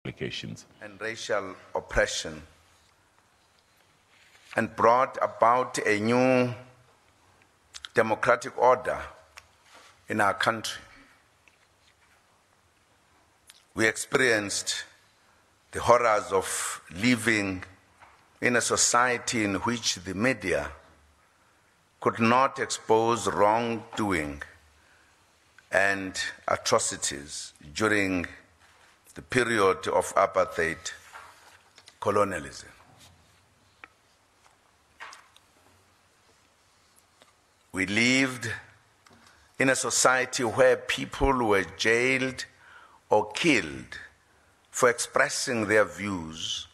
applications. And racial oppression, and brought about a new democratic order in our country. We experienced the horrors of living in a society in which the media could not expose wrongdoing and atrocities during the period of apartheid colonialism. We lived in a society where people were jailed or killed for expressing their views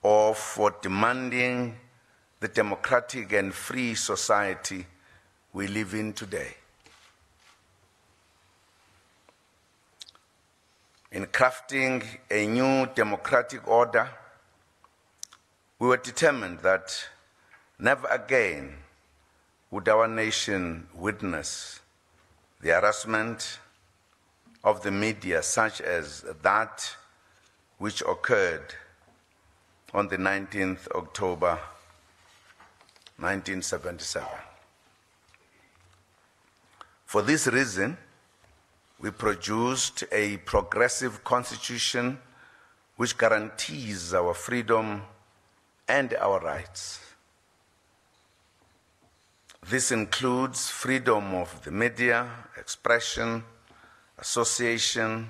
or for demanding the democratic and free society we live in today. In crafting a new democratic order, we were determined that never again would our nation witness the harassment of the media such as that which occurred on the 19th October 1977. For this reason, we produced a progressive constitution which guarantees our freedom and our rights. This includes freedom of the media, expression, association,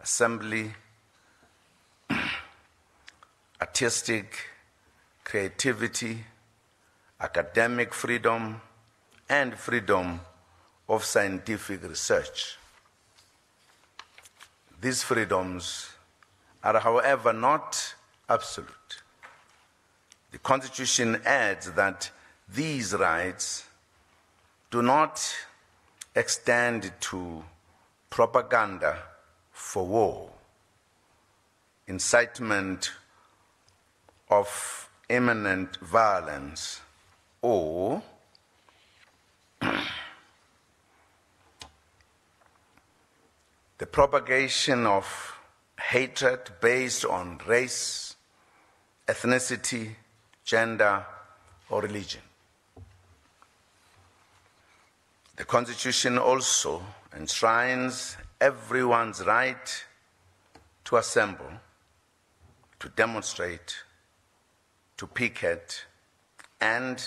assembly, artistic, creativity, academic freedom, and freedom of scientific research. These freedoms are, however, not absolute. The Constitution adds that these rights do not extend to propaganda for war, incitement of imminent violence, or the propagation of hatred based on race, ethnicity, gender, or religion. The Constitution also enshrines everyone's right to assemble, to demonstrate, to picket, and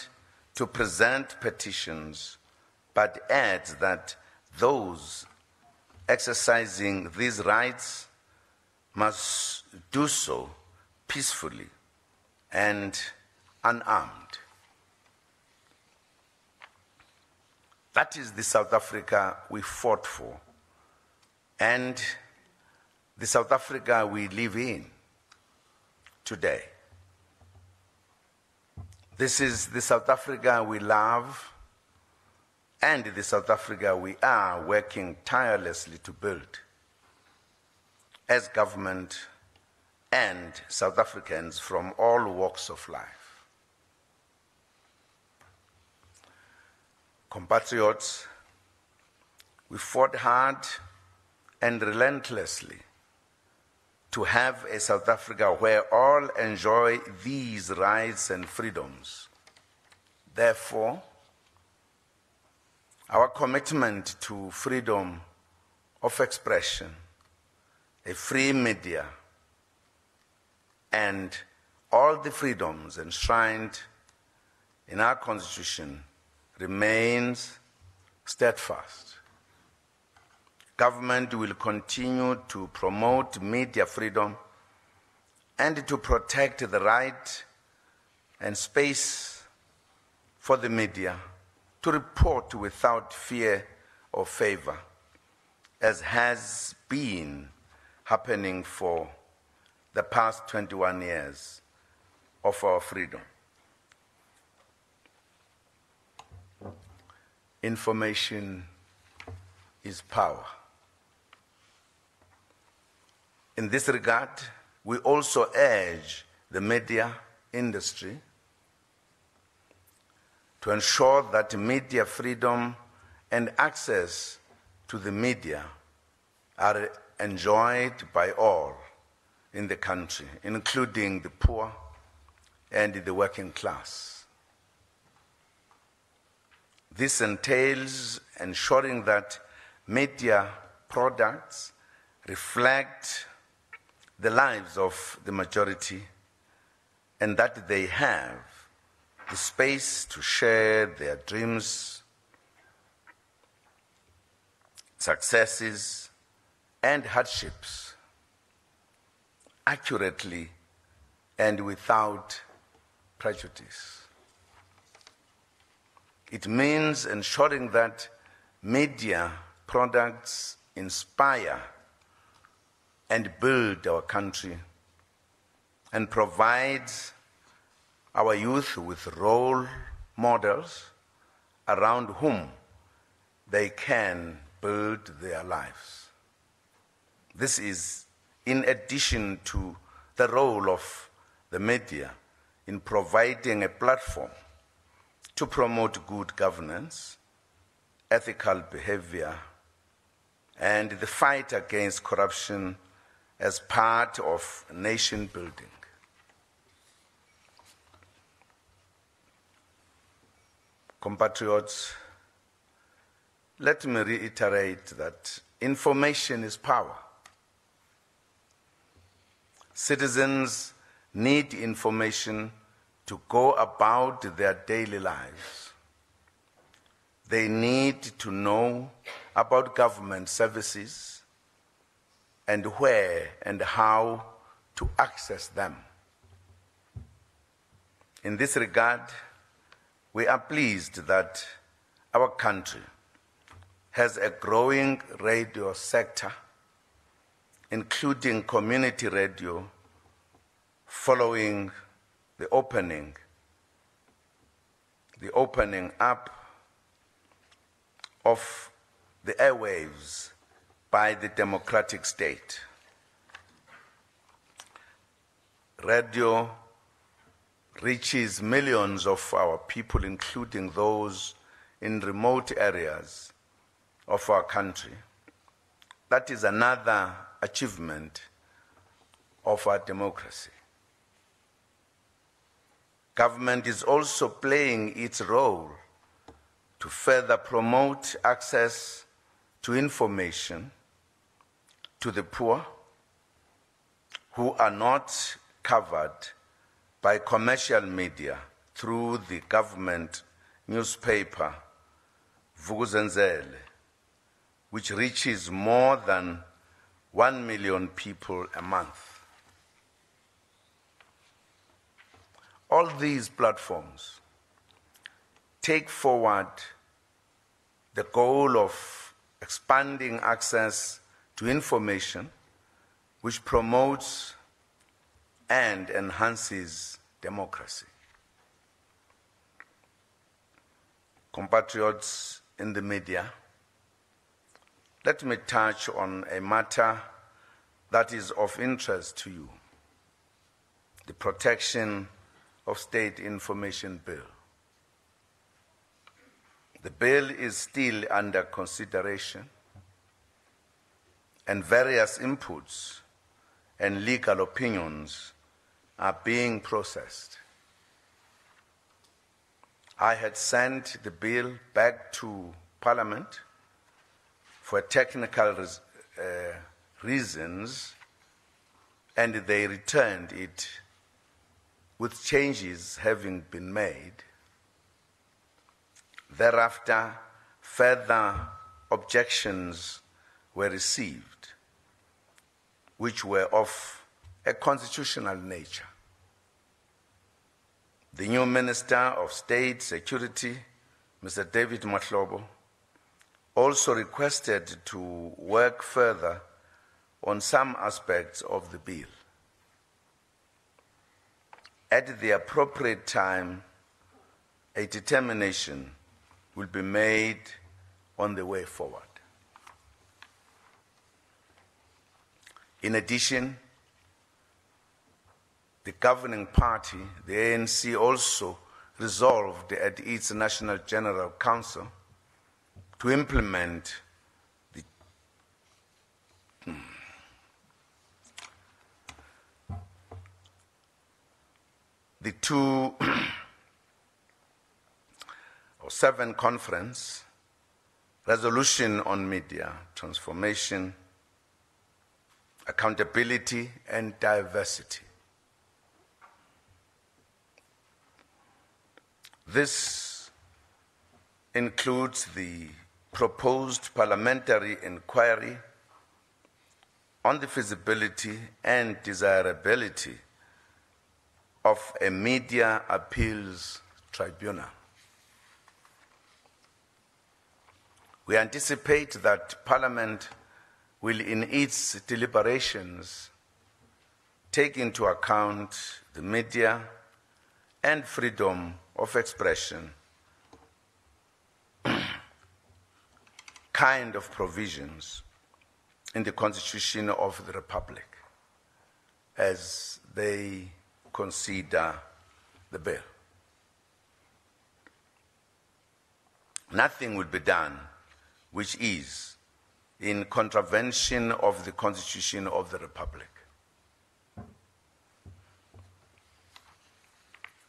to present petitions, but adds that those exercising these rights must do so peacefully and unarmed. That is the South Africa we fought for, and the South Africa we live in today. This is the South Africa we love, and the South Africa we are working tirelessly to build as government and South Africans from all walks of life. Compatriots, we fought hard and relentlessly to have a South Africa where all enjoy these rights and freedoms. Therefore, our commitment to freedom of expression, a free media, and all the freedoms enshrined in our Constitution remains steadfast. Government will continue to promote media freedom and to protect the right and space for the media to report without fear or favor, as has been happening for the past 21 years of our freedom. Information is power. In this regard, we also urge the media industry to ensure that media freedom and access to the media are enjoyed by all, in the country, including the poor and the working class. This entails ensuring that media products reflect the lives of the majority and that they have the space to share their dreams, successes, and hardships accurately and without prejudice. It means ensuring that media products inspire and build our country and provides our youth with role models around whom they can build their lives. This is in addition to the role of the media in providing a platform to promote good governance, ethical behavior, and the fight against corruption as part of nation building. Compatriots, let me reiterate that information is power. Citizens need information to go about their daily lives. They need to know about government services and where and how to access them. In this regard, we are pleased that our country has a growing radio sector, including community radio, following the opening up of the airwaves by the democratic state. Radio reaches millions of our people, including those in remote areas of our country. That is another achievement of our democracy. Government is also playing its role to further promote access to information to the poor who are not covered by commercial media through the government newspaper Vuk'uzenzele, which reaches more than 1 million people a month. All these platforms take forward the goal of expanding access to information which promotes and enhances democracy. Compatriots in the media, let me touch on a matter that is of interest to you: the Protection of State Information Bill. The bill is still under consideration, and various inputs and legal opinions are being processed. I had sent the bill back to Parliament for technical reasons, and they returned it with changes having been made. Thereafter, further objections were received, which were of a constitutional nature. The new Minister of State Security, Mr. David Mahlobo, also requested to work further on some aspects of the bill. At the appropriate time, a determination will be made on the way forward. In addition, the governing party, the ANC, also resolved at its National General Council to implement the 2007 conference, resolution on media transformation, accountability and diversity. This includes the proposed parliamentary inquiry on the feasibility and desirability of a media appeals tribunal. We anticipate that Parliament will, in its deliberations, take into account the media and freedom of expression kind of provisions in the Constitution of the Republic as they consider the bill. Nothing will be done which is in contravention of the Constitution of the Republic.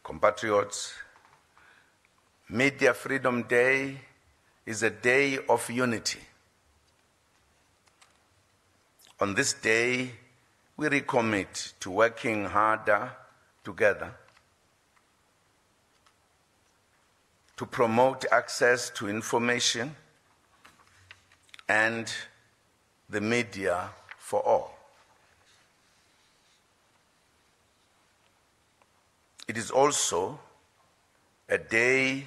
Compatriots, Media Freedom Day is a day of unity. On this day, we recommit to working harder together to promote access to information and the media for all. It is also a day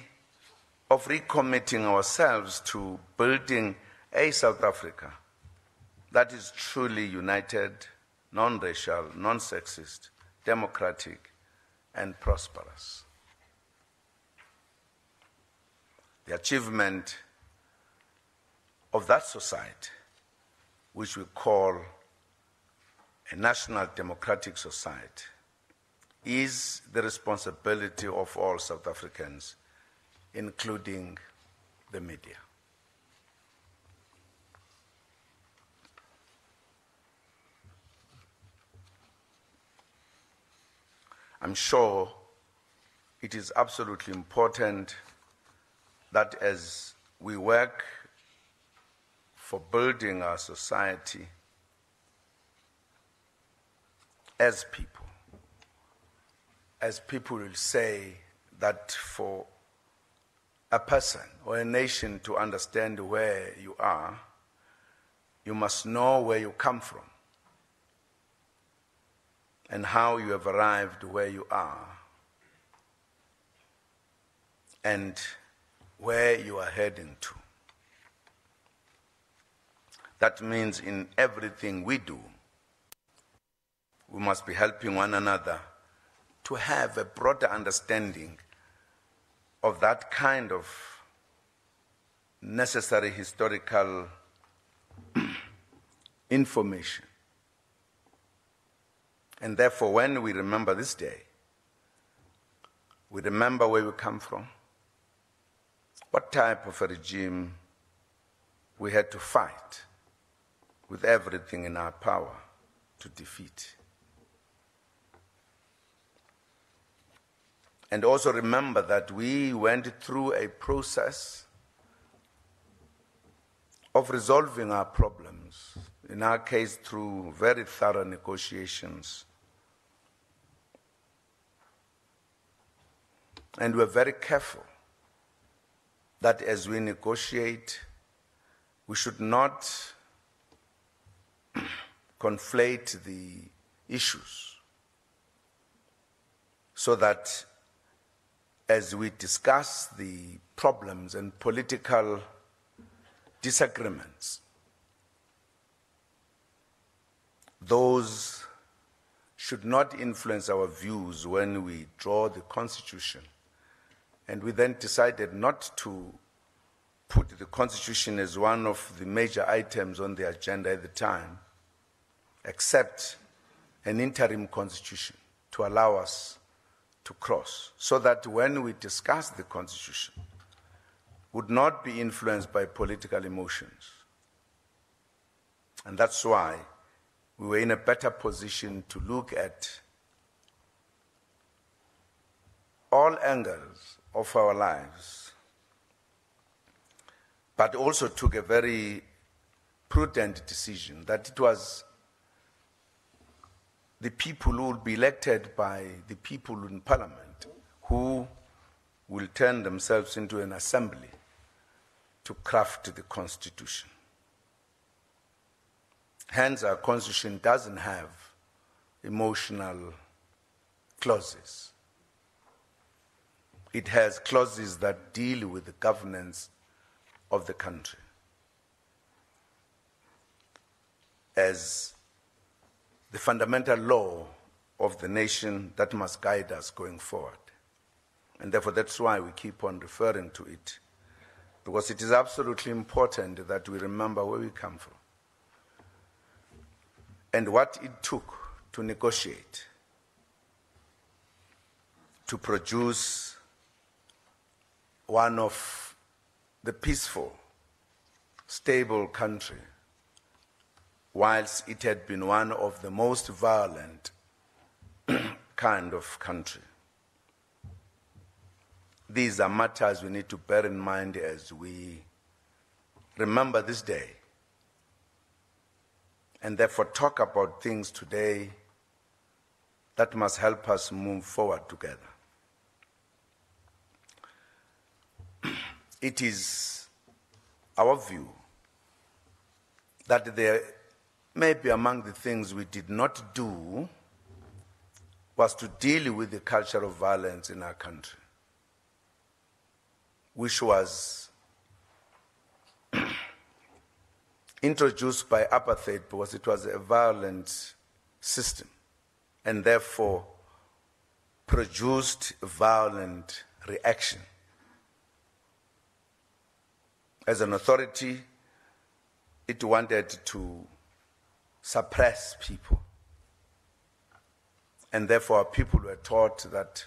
of recommitting ourselves to building a South Africa that is truly united, non-racial, non-sexist, democratic, and prosperous. The achievement of that society, which we call a national democratic society, is the responsibility of all South Africans, including the media. I'm sure it is absolutely important that as we work for building our society as people will say that for a person or a nation to understand where you are, you must know where you come from and how you have arrived where you are and where you are heading to. That means in everything we do, we must be helping one another to have a broader understanding of that kind of necessary historical information. And therefore, when we remember this day, we remember where we come from, what type of a regime we had to fight with everything in our power to defeat. And also remember that we went through a process of resolving our problems, in our case through very thorough negotiations. And we're very careful that as we negotiate, we should not conflate the issues, so that as we discuss the problems and political disagreements, those should not influence our views when we draw the Constitution. And we then decided not to put the Constitution as one of the major items on the agenda at the time, except an interim Constitution to allow us to cross, so that when we discuss the Constitution, would not be influenced by political emotions. And that's why we were in a better position to look at all angles of our lives, but also took a very prudent decision that it was the people who will be elected by the people in parliament who will turn themselves into an assembly to craft the constitution. Hence, our constitution doesn't have emotional clauses. It has clauses that deal with the governance of the country as the fundamental law of the nation that must guide us going forward. And therefore, that's why we keep on referring to it, because it is absolutely important that we remember where we come from and what it took to negotiate, to produce one of the peaceful, stable country, whilst it had been one of the most violent kind of country. These are matters we need to bear in mind as we remember this day, and therefore talk about things today that must help us move forward together. It is our view that there may be among the things we did not do was to deal with the culture of violence in our country, which was introduced by apartheid because it was a violent system and therefore produced violent reaction. As an authority, it wanted to suppress people. And therefore, people were taught that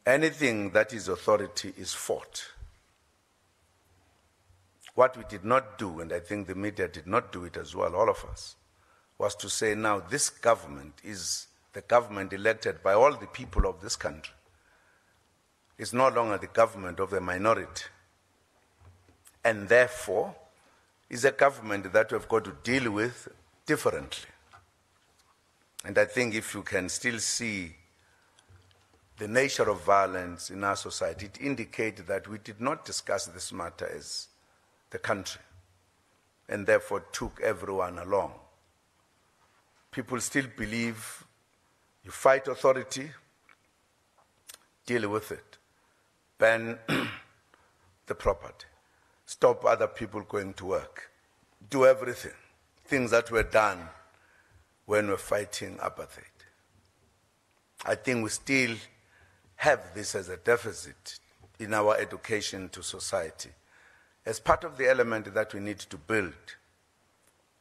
anything that is authority is fought. What we did not do, and I think the media did not do it as well, all of us, was to say, now this government is the government elected by all the people of this country. It's no longer the government of the minority. And therefore, is a government that we've got to deal with differently. And I think if you can still see the nature of violence in our society, it indicates that we did not discuss this matter as the country, and therefore took everyone along. People still believe you fight authority, deal with it, ban the property, stop other people going to work, do everything, things that were done when we're fighting apartheid. I think we still have this as a deficit in our education to society, as part of the element that we need to build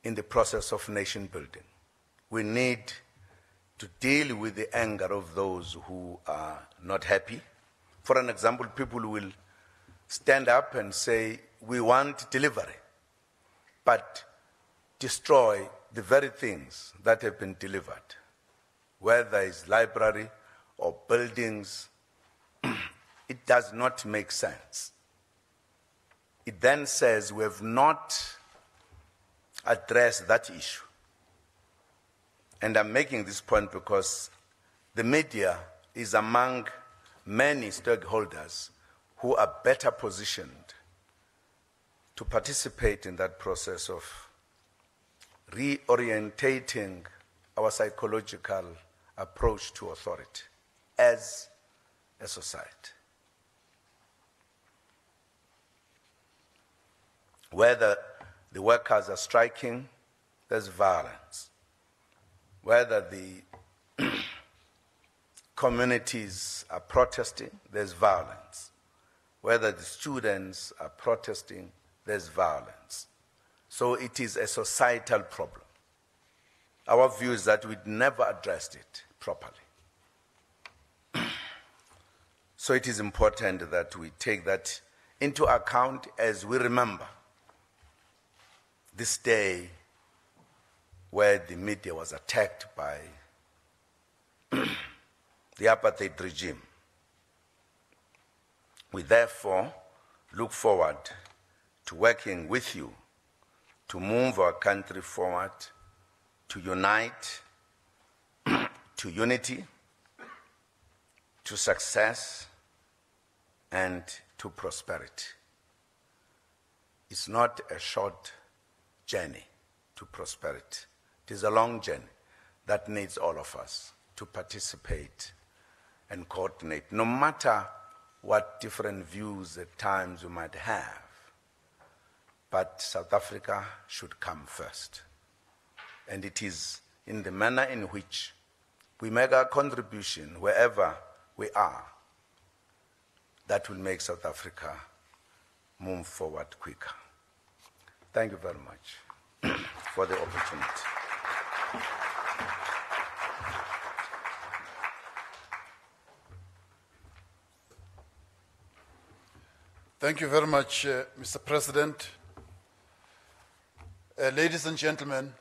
in the process of nation building. We need to deal with the anger of those who are not happy. For an example, people will stand up and say, we want delivery, but destroy the very things that have been delivered, whether it's library or buildings. It does not make sense. It then says we have not addressed that issue. And I'm making this point because the media is among many stakeholders who are better positioned to participate in that process of reorientating our psychological approach to authority as a society. Whether the workers are striking, there's violence. Whether the communities are protesting, there's violence. Whether the students are protesting, there's violence. So it is a societal problem. Our view is that we'd never addressed it properly. So it is important that we take that into account as we remember this day where the media was attacked by the apartheid regime. We therefore look forward to working with you to move our country forward, to unite, to unity, to success, and to prosperity. It's not a short journey to prosperity. It is a long journey that needs all of us to participate and coordinate, no matter what different views at times we might have. But South Africa should come first. And it is in the manner in which we make our contribution wherever we are that will make South Africa move forward quicker. Thank you very much for the opportunity. Thank you very much, Mr. President. Ladies and gentlemen,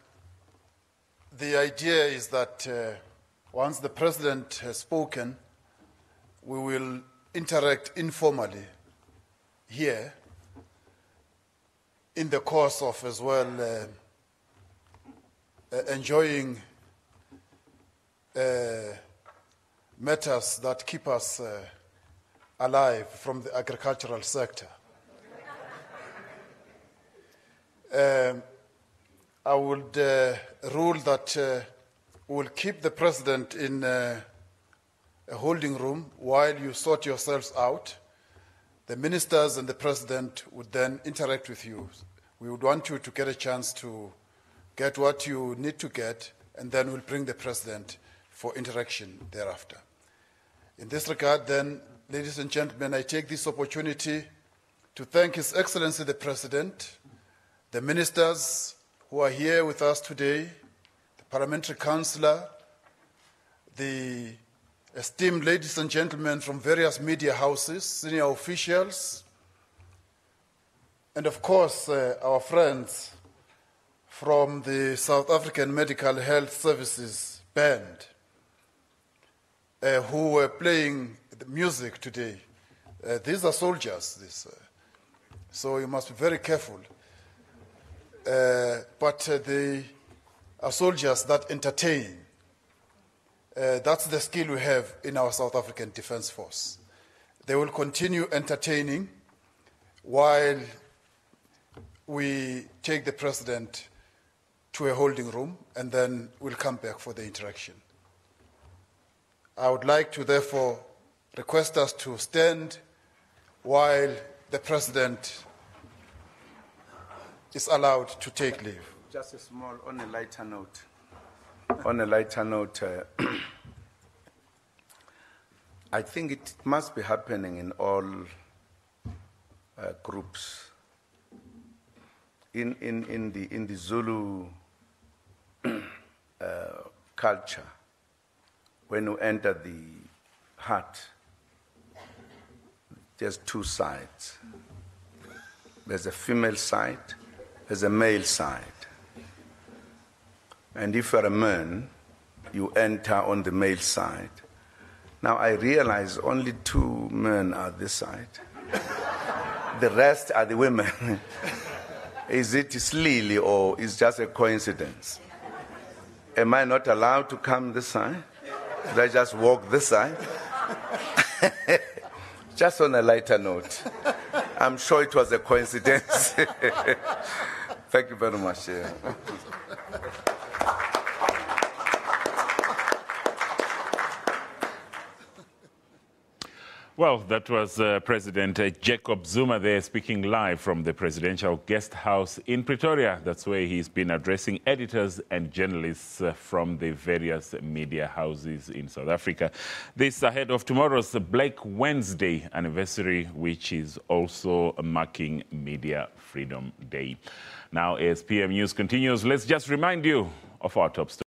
the idea is that once the President has spoken, we will interact informally here in the course of as well enjoying matters that keep us alive from the agricultural sector. I would rule that we'll keep the President in a holding room while you sort yourselves out. The ministers and the President would then interact with you. We would want you to get a chance to get what you need to get, and then we'll bring the President for interaction thereafter. In this regard, then, ladies and gentlemen, I take this opportunity to thank His Excellency the President, the ministers who are here with us today, the parliamentary councillor, the esteemed ladies and gentlemen from various media houses, senior officials, and of course our friends from the South African Medical Health Services Band who were playing the music today. These are soldiers, so you must be very careful. But they are soldiers that entertain. That's the skill we have in our South African Defence Force. They will continue entertaining while we take the President to a holding room, and then we'll come back for the interaction. I would like to therefore request us to stand while the President is allowed to take leave. Just a small, on a lighter note. On a lighter note, I think it must be happening in all groups. In the Zulu culture, when you enter the hut, there's two sides. There's a female side, there's a male side. And if you're a man, you enter on the male side. Now I realize only two men are this side. The rest are the women. Is it slily or is just a coincidence? Am I not allowed to come this side? Should I just walk this side? Just on a lighter note. I'm sure it was a coincidence. Thank you very much. Well, that was President Jacob Zuma there speaking live from the Presidential Guest House in Pretoria. That's where he's been addressing editors and journalists from the various media houses in South Africa. This ahead of tomorrow's Black Wednesday anniversary, which is also marking Media Freedom Day. Now, as PM News continues, let's just remind you of our top stories.